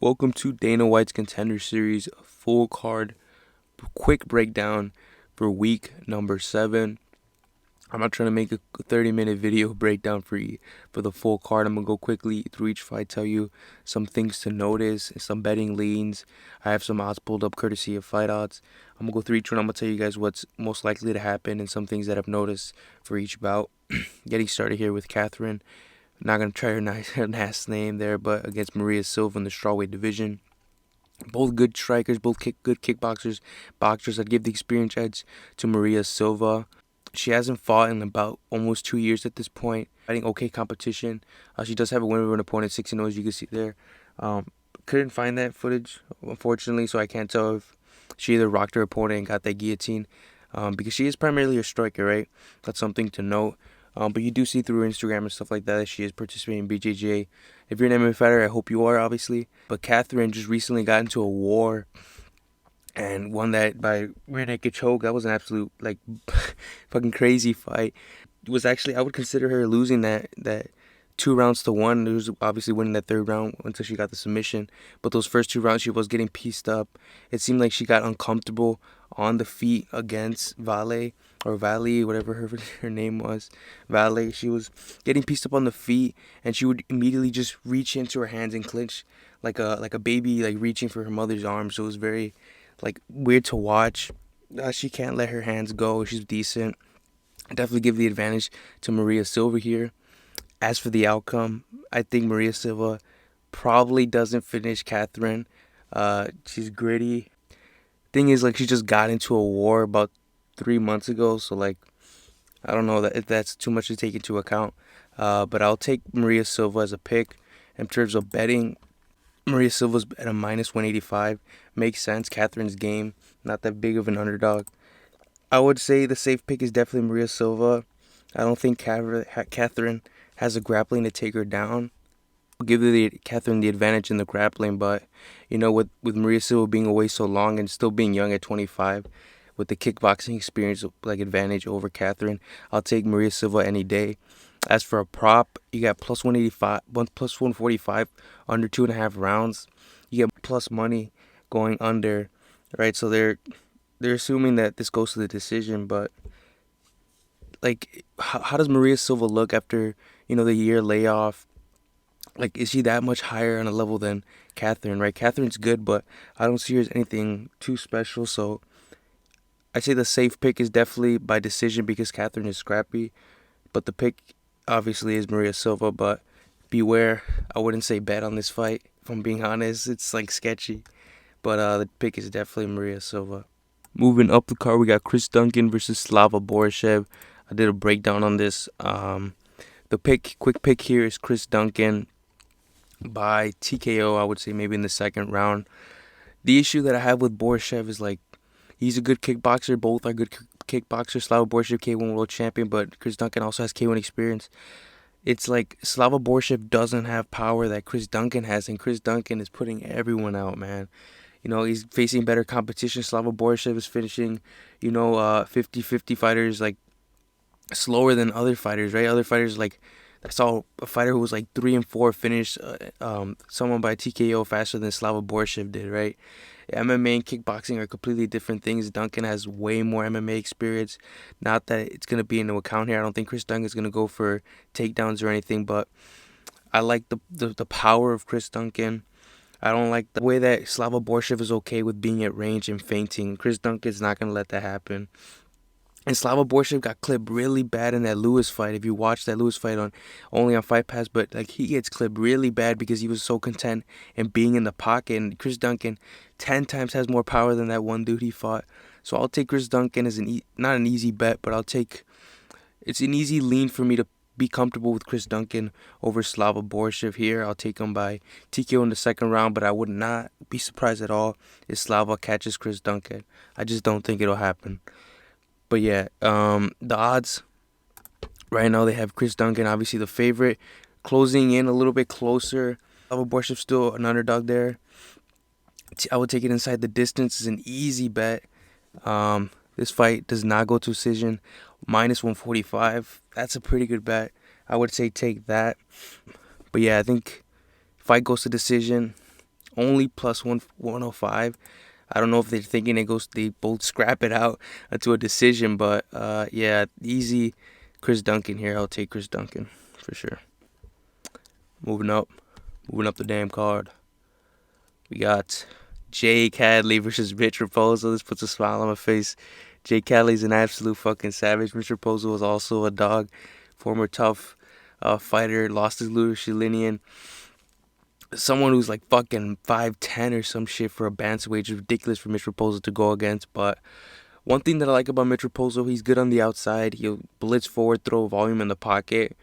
Welcome to Dana White's Contender Series full card quick breakdown for week number 7. I'm not trying to make a 30-minute video breakdown for the full card. I'm going to go quickly through each fight, tell you some things to notice, some betting leans. I have some odds pulled up courtesy of Fight Odds. I'm going to go through each one. I'm going to tell you guys what's most likely to happen and some things that I've noticed for each bout. Getting started here with Kathryn. Not going to try her last name there, but against Maria Silva in the strawweight division. Both good strikers, both good kickboxers. I'd give the experience edge to Maria Silva. She hasn't fought in about almost 2 years at this point. Fighting okay competition. She does have a win over an opponent, 6-0, as you can see there. Couldn't find that footage, unfortunately, so I can't tell if she either rocked her opponent and got that guillotine. Because she is primarily a striker, right? That's something to note. But you do see through her Instagram and stuff like that she is participating in BJJ. If you're an MMA fighter, I hope you are, obviously. But Kathryn just recently got into a war and won that by rear naked choke. That was an absolute, fucking crazy fight. It was actually, I would consider her losing that 2 rounds to 1. It was obviously winning that 3rd round until she got the submission. But those first 2 rounds, she was getting pieced up. It seemed like she got uncomfortable on the feet against Vale, whatever her name was. Vale. She was getting pieced up on the feet, and she would immediately just reach into her hands and clinch like a baby, reaching for her mother's arms. So it was very weird to watch. She can't let her hands go. She's decent. I definitely give the advantage to Maria Silva here. As for the outcome, I think Maria Silva probably doesn't finish Kathryn. She's gritty. Thing is, she just got into a war about 3 months ago, so I don't know if that's too much to take into account. But I'll take Maria Silva as a pick. In terms of betting, Maria Silva's at a -185. Makes sense. Kathryn's game, not that big of an underdog. I would say the safe pick is definitely Maria Silva. I don't think Kathryn has a grappling to take her down. I'll give Kathryn the advantage in the grappling, but with Maria Silva being away so long and still being young at 25, with the kickboxing experience advantage over Kathryn, I'll take Maria Silva any day. As for a prop, you got plus 185, plus 145 under 2.5 rounds. You get plus money going under, right? So they're assuming that this goes to the decision, but how does Maria Silva look after the year layoff? Is she that much higher on a level than Kathryn, right? Kathryn's good, but I don't see her as anything too special. So I say the safe pick is definitely by decision because Kathryn is scrappy. But the pick obviously is Maria Silva, but beware. I wouldn't say bet on this fight, if I'm being honest. It's sketchy. But the pick is definitely Maria Silva. Moving up the card, we got Chris Duncan versus Slava Borashchev. I did a breakdown on this. The quick pick here is Chris Duncan by TKO, I would say maybe in the 2nd round. The issue that I have with Borashchev is he's a good kickboxer. Both are good kickboxers. Slava Borashchev, K1 world champion, but Chris Duncan also has K1 experience. It's Slava Borashchev doesn't have power that Chris Duncan has, and Chris Duncan is putting everyone out, man. He's facing better competition. Slava Borashchev is finishing, 50-50 fighters slower than other fighters, right? Other fighters I saw a fighter who was 3 and 4 finish someone by TKO faster than Slava Borashchev did, right? MMA and kickboxing are completely different things. Duncan has way more MMA experience. Not that it's going to be into account here. I don't think Chris Duncan is going to go for takedowns or anything, but I like the power of Chris Duncan. I don't like the way that Slava Borashchev is okay with being at range and feinting. Chris Duncan's not going to let that happen. And Slava Borashchev got clipped really bad in that Lewis fight. If you watch that Lewis fight only on Fight Pass, but he gets clipped really bad because he was so content in being in the pocket. And Chris Duncan 10 times has more power than that one dude he fought. So I'll take Chris Duncan as not an easy bet, but it's an easy lean for me to be comfortable with Chris Duncan over Slava Borashchev here. I'll take him by TKO in the 2nd round, but I would not be surprised at all if Slava catches Chris Duncan. I just don't think it'll happen. But yeah, the odds right now, they have Chris Duncan, obviously the favorite, closing in a little bit closer. Slava Borashchev still an underdog there. I would take it inside the distance. It's an easy bet. This fight does not go to decision. -145. That's a pretty good bet. I would say take that. But yeah, I think fight goes to decision. only plus 105. I don't know if they're thinking they both scrap it out to a decision, but yeah, easy Chris Duncan here. I'll take Chris Duncan for sure. Moving up the damn card. We got Jake Hadley versus Mitch Raposo. This puts a smile on my face. Jake Hadley's an absolute fucking savage. Mitch Raposo was also a dog, former tough fighter, lost his Luchilinian. Someone who's like fucking 5'10" or some shit for a bantamweight is ridiculous for Mitch Raposo to go against. But one thing that I like about Mitch Raposo, he's good on the outside. He'll blitz forward, throw volume in the pocket.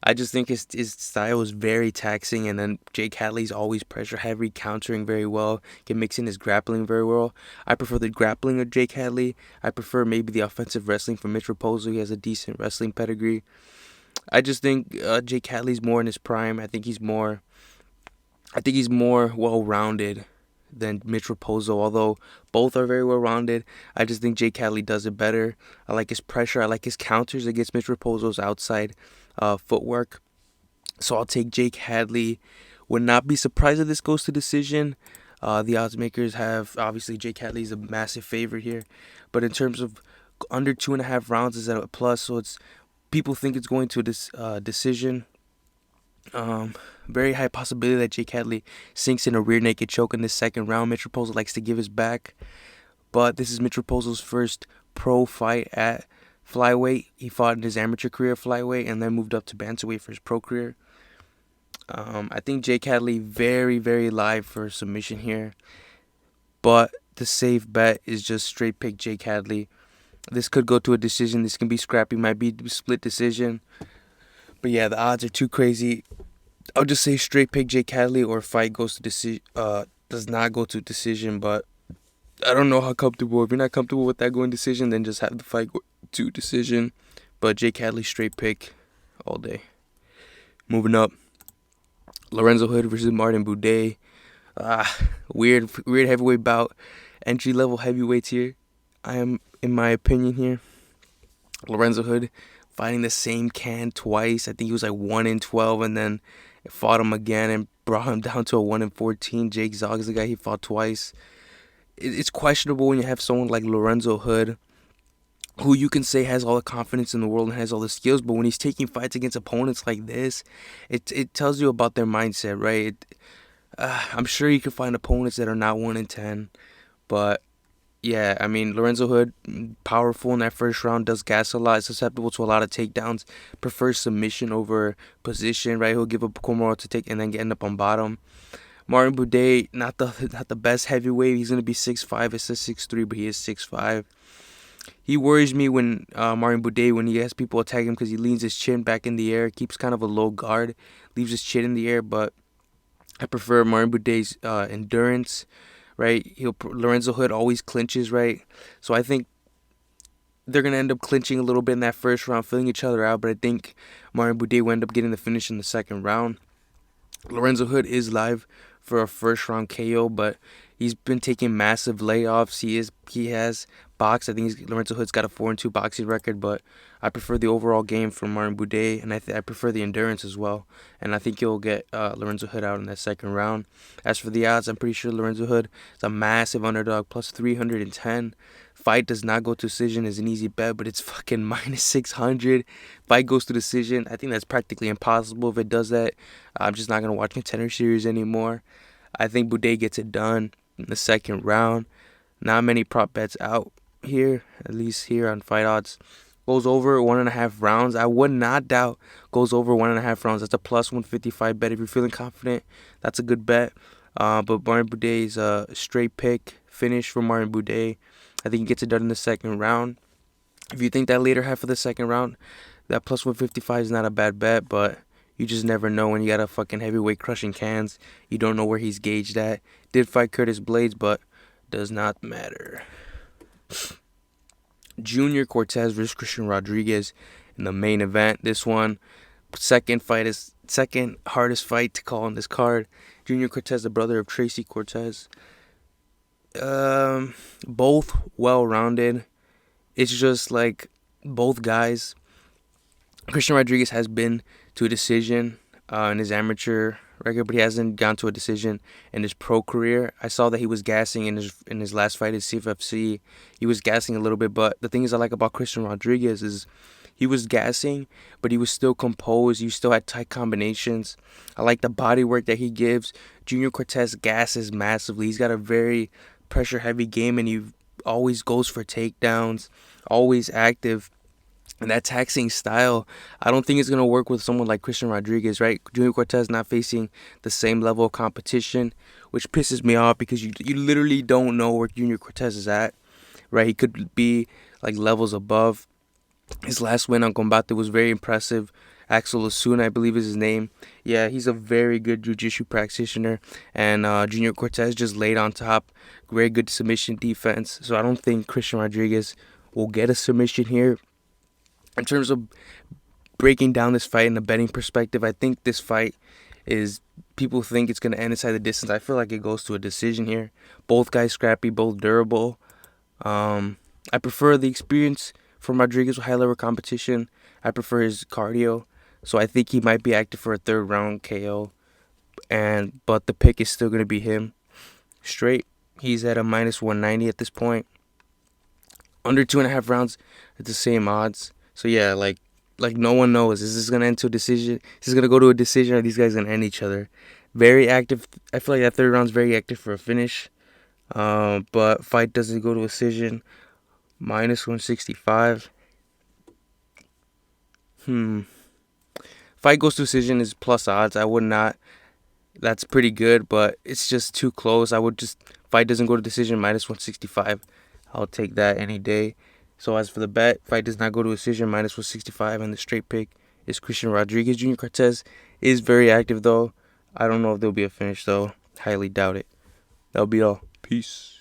I just think his style is very taxing, and then Jake Hadley's always pressure heavy, countering very well, can mix in his grappling very well. I prefer the grappling of Jake Hadley. I prefer maybe the offensive wrestling from Mitch Raposo. He has a decent wrestling pedigree. I just think Jake Hadley's more in his prime. I think he's more well-rounded than Mitch Raposo, although both are very well-rounded. I just think Jake Hadley does it better. I like his pressure. I like his counters against Mitch Raposo's outside footwork. So I'll take Jake Hadley. Would not be surprised if this goes to decision. The odds makers have, obviously, Jake Hadley's a massive favorite here. But in terms of under 2.5 rounds is at a plus, so people think it's going to a decision. Very high possibility that Jake Hadley sinks in a rear naked choke in this second round. Mitch Raposo likes to give his back, but this is Mitch Raposo's first pro fight at flyweight. He fought in his amateur career flyweight and then moved up to bantamweight for his pro career. I think Jake Hadley very, very live for submission here, but the safe bet is just straight pick Jake Hadley. This could go to a decision. This can be scrappy. Might be a split decision. But yeah, the odds are too crazy. I'll just say straight pick Jake Hadley, or fight goes to does not go to decision. But I don't know how comfortable. If you're not comfortable with that going decision, then just have the fight go to decision. But Jake Hadley straight pick all day. Moving up, Lorenzo Hood versus Martin Buday. Weird heavyweight bout. Entry level heavyweights here. I am, in my opinion here, Lorenzo Hood fighting the same can twice. I think he was like 1-12, and then fought him again and brought him down to a 1-14. Jake Zog's the guy he fought twice. It's questionable when you have someone like Lorenzo Hood, who you can say has all the confidence in the world and has all the skills, but when he's taking fights against opponents like this, it tells you about their mindset, right? I'm sure you can find opponents that are not 1-10, but yeah, I mean, Lorenzo Hood, powerful in that first round, does gas a lot, is susceptible to a lot of takedowns, prefers submission over position, right? He'll give up Komoro to take and then end up on bottom. Martin Buday, not the best heavyweight. He's going to be 6'5", it says 6'3", but he is 6'5". He worries me when Martin Buday, when he has people attack him, because he leans his chin back in the air, keeps kind of a low guard, leaves his chin in the air, but I prefer Martin Buday's endurance. Right, Lorenzo Hood always clinches, right? So I think they're gonna end up clinching a little bit in that first round, filling each other out. But I think Martin Buday will end up getting the finish in the second round. Lorenzo Hood is live for a first round KO, but he's been taking massive layoffs. He has boxed. I think Lorenzo Hood's got a 4-2 boxing record, but I prefer the overall game from Martin Buday, and I prefer the endurance as well. And I think he'll get Lorenzo Hood out in that second round. As for the odds, I'm pretty sure Lorenzo Hood is a massive underdog, plus 310. Fight does not go to decision is an easy bet, but it's fucking minus 600. Fight goes to decision. I think that's practically impossible. If it does that, I'm just not going to watch Contender Series anymore. I think Buday gets it done in the second round. Not many prop bets out here, at least here on Fight Odds. Goes over 1.5 rounds. I would not doubt goes over 1.5 rounds. That's a plus 155 bet. If you're feeling confident, that's a good bet. But Martin Buday is a straight pick finish for Martin Buday. I think he gets it done in the second round. If you think that later half of the second round, that plus 155 is not a bad bet, but you just never know when you got a fucking heavyweight crushing cans. You don't know where he's gauged at. Did fight Curtis Blades, but does not matter. Junior Cortez versus Christian Rodriguez in the main event. This one, second hardest fight to call on this card. Junior Cortez, the brother of Tracy Cortez. Both well-rounded. It's just like both guys. Christian Rodriguez has been to a decision in his amateur record, but he hasn't gone to a decision in his pro career. I saw that he was gassing in his last fight at CFFC. He was gassing a little bit, but the thing is I like about Christian Rodriguez is he was gassing, but he was still composed. He still had tight combinations. I like the body work that he gives. Junior Cortez gasses massively. He's got a very pressure-heavy game, and he always goes for takedowns, always active. And that taxing style, I don't think it's going to work with someone like Christian Rodriguez, right? Junior Cortez not facing the same level of competition, which pisses me off because you literally don't know where Junior Cortez is at, right? He could be like levels above. His last win on Combate was very impressive. Axel Osuna, I believe is his name. Yeah, he's a very good jiu-jitsu practitioner. And Junior Cortez just laid on top. Very good submission defense. So I don't think Christian Rodriguez will get a submission here. In terms of breaking down this fight in a betting perspective, I think this fight is, people think it's going to end inside the distance. I feel like it goes to a decision here. Both guys scrappy, both durable. I prefer the experience from Rodriguez with high-level competition. I prefer his cardio. So I think he might be active for a third round KO. But the pick is still going to be him. Straight. He's at a minus 190 at this point. Under 2.5 rounds at the same odds. So yeah, like no one knows. Is this going to end to a decision? Is this going to go to a decision, or are these guys going to end each other? Very active. I feel like that third round's very active for a finish. But fight doesn't go to a decision. Minus 165. Fight goes to decision is plus odds. I would not. That's pretty good, but it's just too close. I would just, fight doesn't go to decision, minus 165. I'll take that any day. So as for the bet, fight does not go to decision, minus 165, and the straight pick is Christian Rodriguez. Junior Cortez is very active though. I don't know if there'll be a finish though. Highly doubt it. That'll be all. Peace.